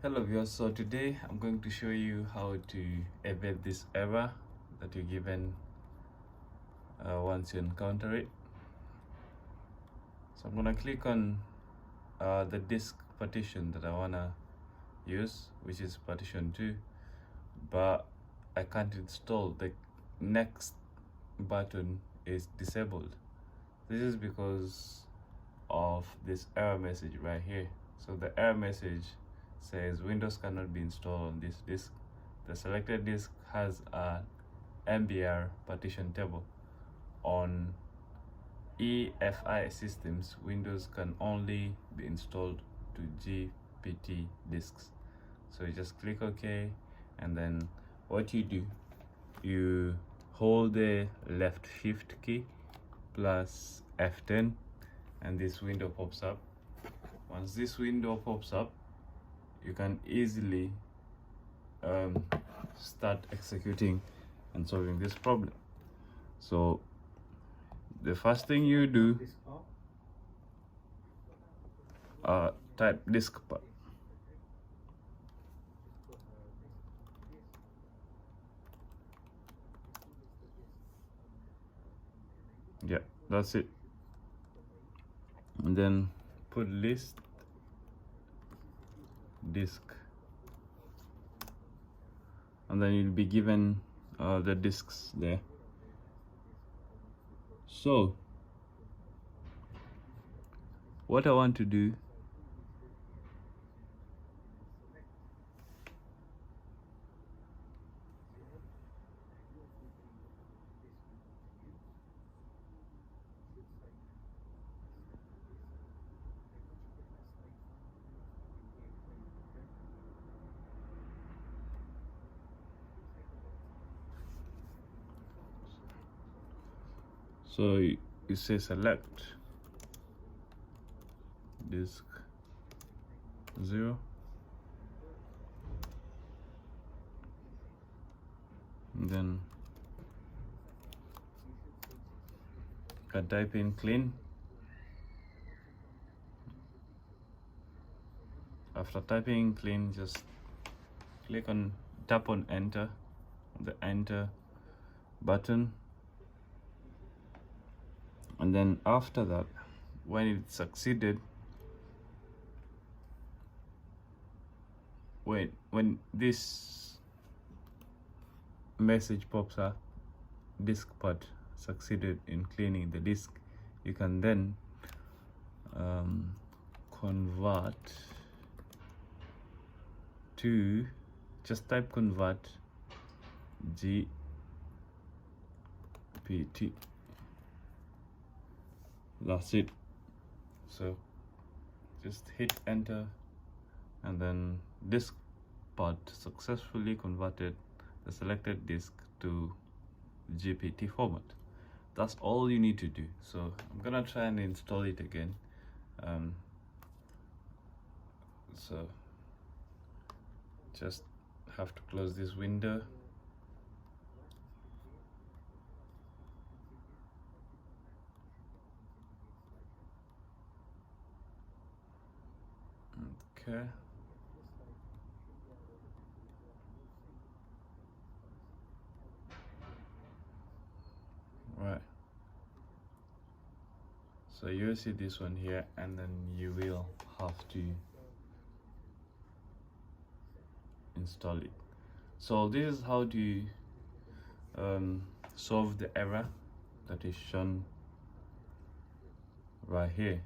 Hello viewers, so today I'm going to show you how to evade this error that you're given once you encounter it. So I'm going to click on the disk partition that I want to use, which is partition 2, but I can't install. The next button is disabled. This is because of this error message right here. So the error message says Windows cannot be installed on this disk. The selected disk has a MBR partition table. On EFI systems, Windows can only be installed to GPT disks. So you just click OK, and then what you do, you hold the left shift key plus F10, and this window pops up. Once this window pops up, you can easily start executing and solving this problem. So the first thing you do, type Diskpart. Yeah, that's it. And then put list disk, and then you'll be given the disks there. So what I want to do, so you say select disk 0, and then you can type in clean. After typing clean, just tap on enter, the enter button, and then after that, when it succeeded, when this message pops up, Diskpart succeeded in cleaning the disk, you can then convert to, just type convert GPT. That's it. So just hit enter, and then Diskpart successfully converted the selected disk to GPT format. That's all you need to do. So I'm gonna try and install it again. So just have to close this window. Okay. Right. So you'll see this one here, and then you will have to install it. So this is how to solve the error that is shown right here.